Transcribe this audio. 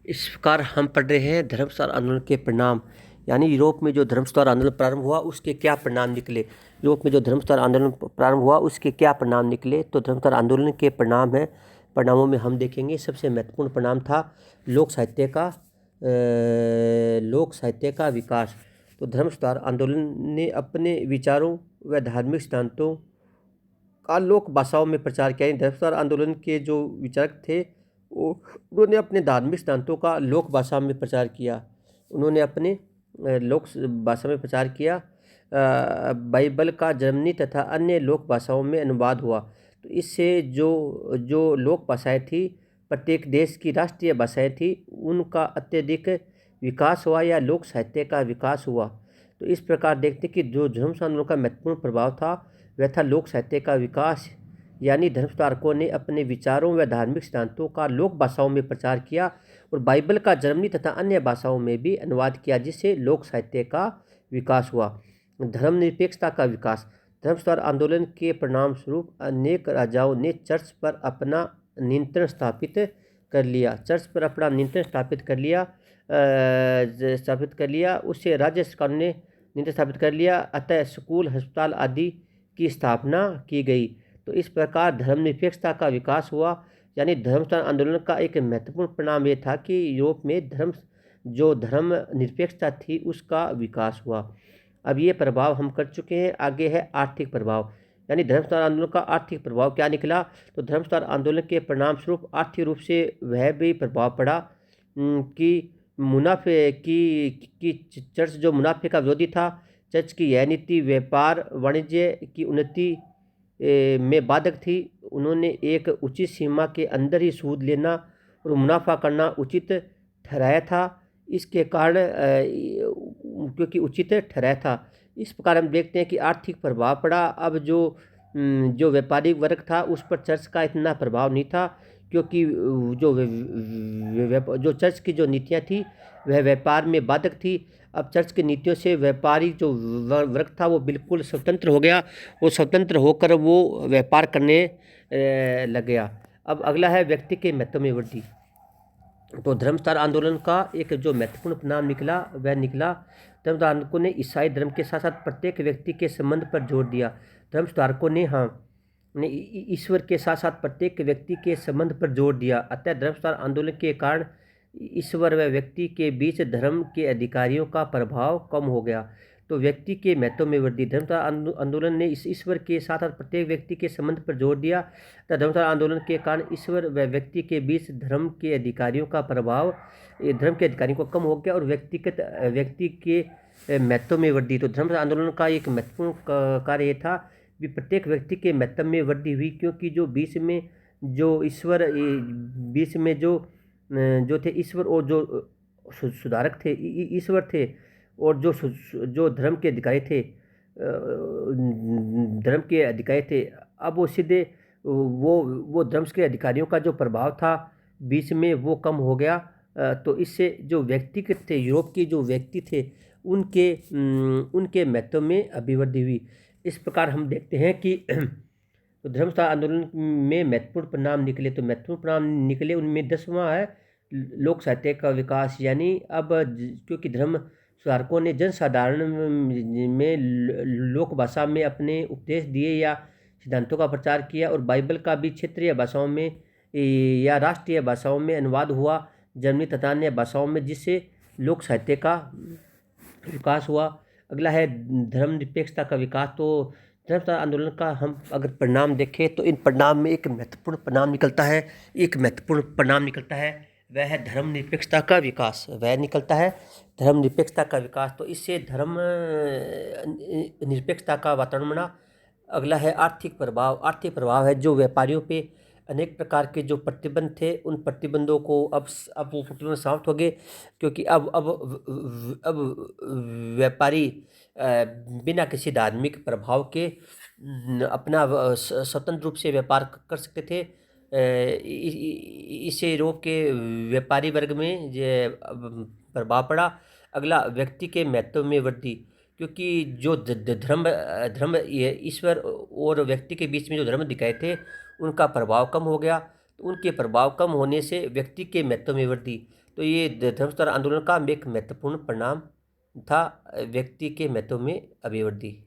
इस प्रकार हम पढ़ रहे हैं धर्म सुधार आंदोलन के परिणाम, यानी यूरोप में जो धर्म सुधार आंदोलन प्रारंभ हुआ उसके क्या परिणाम निकले। यूरोप में जो धर्म सुधार आंदोलन प्रारंभ हुआ उसके क्या परिणाम निकले। तो धर्म सुधार आंदोलन के परिणामों में हम देखेंगे सबसे महत्वपूर्ण परिणाम था लोक साहित्य का विकास। तो धर्म सुधार आंदोलन ने अपने विचारों व धार्मिक सिद्धांतों का लोक भाषाओं में प्रचार किया। धर्म सुधार आंदोलन के जो विचारक थे उन्होंने अपने धार्मिक सिद्धांतों का लोक भाषा में प्रचार किया। उन्होंने अपने लोक भाषा में प्रचार किया। बाइबल का जर्मनी तथा अन्य लोक भाषाओं में अनुवाद हुआ। तो इससे जो लोक भाषाएँ थी, प्रत्येक देश की राष्ट्रीय भाषाएँ थी, उनका अत्यधिक विकास हुआ या लोक साहित्य का विकास हुआ। तो इस प्रकार देखते कि जो धर्म आंदोलन का महत्वपूर्ण प्रभाव था वह था लोक साहित्य का विकास, यानी धर्म सुधारकों ने अपने विचारों व धार्मिक सिद्धांतों का लोक भाषाओं में प्रचार किया और बाइबल का जर्मनी तथा अन्य भाषाओं में भी अनुवाद किया, जिससे लोक साहित्य का विकास हुआ। धर्मनिरपेक्षता का विकास। धर्म सुधार आंदोलन के परिणाम स्वरूप अनेक राजाओं ने चर्च पर अपना नियंत्रण स्थापित कर लिया। उससे राज्य सरकार ने नियंत्रण स्थापित कर लिया। अतः स्कूल, अस्पताल आदि की स्थापना की गई। तो इस प्रकार धर्मनिरपेक्षता का विकास हुआ, यानी धर्म सुधार आंदोलन का एक महत्वपूर्ण परिणाम ये था कि यूरोप में धर्मनिरपेक्षता थी उसका विकास हुआ। अब ये प्रभाव हम कर चुके हैं। आगे है आर्थिक प्रभाव, यानी धर्म सुधार आंदोलन का आर्थिक प्रभाव क्या निकला। तो धर्म सुधार आंदोलन के परिणाम स्वरूप आर्थिक रूप से वह भी प्रभाव पड़ा कि मुनाफे की चर्च जो मुनाफे का विरोधी था, चर्च की यह नीति व्यापार वाणिज्य की उन्नति में बाधक थी। उन्होंने एक उचित सीमा के अंदर ही सूद लेना और मुनाफा करना उचित ठहराया था। इसके कारण क्योंकि उचित ठहराया था, इस प्रकार हम देखते हैं कि आर्थिक प्रभाव पड़ा। अब जो व्यापारिक वर्ग था उस पर चर्च का इतना प्रभाव नहीं था, क्योंकि जो चर्च की जो नीतियाँ थी वह व्यापार में बाधक थी। अब चर्च की नीतियों से व्यापारी जो वर्ग था वो बिल्कुल स्वतंत्र हो गया। वो स्वतंत्र होकर वो व्यापार करने लग गया। अब अगला है व्यक्ति के महत्व में वृद्धि। तो धर्म सुधार आंदोलन का एक जो महत्वपूर्ण परिणाम निकला वह निकला धर्म सुधारकों ने ईसाई धर्म के साथ साथ प्रत्येक व्यक्ति के संबंध पर जोर दिया। धर्म सुधारकों ने ईश्वर के साथ साथ प्रत्येक व्यक्ति के संबंध पर जोर दिया। अतः धर्म सुधार आंदोलन के कारण ईश्वर व व्यक्ति के बीच धर्म के अधिकारियों का प्रभाव कम हो गया। तो व्यक्ति के महत्व में वृद्धि। धर्म सुधार आंदोलन ने इस ईश्वर के साथ साथ प्रत्येक व्यक्ति के संबंध पर जोर दिया। धर्म सुधार आंदोलन के कारण ईश्वर व व्यक्ति के बीच धर्म के अधिकारियों का प्रभाव धर्म के अधिकारियों को कम हो गया और व्यक्ति के महत्व में वृद्धि। तो धर्म आंदोलन का एक महत्वपूर्ण कार्य ये था कि प्रत्येक व्यक्ति के महत्व में वृद्धि हुई, क्योंकि जो बीच में जो थे ईश्वर और जो सुधारक थे ईश्वर थे, और जो धर्म के अधिकारी थे, अब वो सीधे वो धर्म के अधिकारियों का जो प्रभाव था बीच में वो कम हो गया। तो इससे जो व्यक्तिगत थे, यूरोप के जो व्यक्ति थे, उनके महत्व में अभिवृद्धि हुई। इस प्रकार हम देखते हैं कि तो धर्म सुधार आंदोलन में महत्वपूर्ण परिणाम निकले। तो महत्वपूर्ण परिणाम निकले उनमें 10वां है लोक साहित्य का विकास, यानी अब क्योंकि धर्म सुधारकों ने जनसाधारण में लोक भाषा में अपने उपदेश दिए या सिद्धांतों का प्रचार किया, और बाइबल का भी क्षेत्रीय भाषाओं में या राष्ट्रीय भाषाओं में अनुवाद हुआ, जर्मनी तथा अन्य भाषाओं में, जिससे लोक साहित्य का विकास हुआ। अगला है धर्मनिरपेक्षता का विकास। तो धर्म सुधार आंदोलन का हम अगर परिणाम देखें तो इन परिणाम में एक महत्वपूर्ण परिणाम निकलता है वह है धर्मनिरपेक्षता का विकास। तो इससे धर्म निरपेक्षता का वातावरण बना। अगला है आर्थिक प्रभाव है जो व्यापारियों पे अनेक प्रकार के जो प्रतिबंध थे उन प्रतिबंधों को अब वो प्रतिबंध समाप्त हो गए, क्योंकि अब व्यापारी बिना किसी धार्मिक प्रभाव के अपना स्वतंत्र रूप से व्यापार कर सकते थे। इससे यूरोप के व्यापारी वर्ग में प्रभाव पड़ा। अगला व्यक्ति के महत्व में वृद्धि, क्योंकि जो धर्म ईश्वर और व्यक्ति के बीच में जो धर्म दिखाए थे उनका प्रभाव कम हो गया। तो उनके प्रभाव कम होने से व्यक्ति के महत्व में वृद्धि। तो ये धर्म सुधार आंदोलन का एक महत्वपूर्ण परिणाम था, व्यक्ति के महत्व में अभिवृद्धि।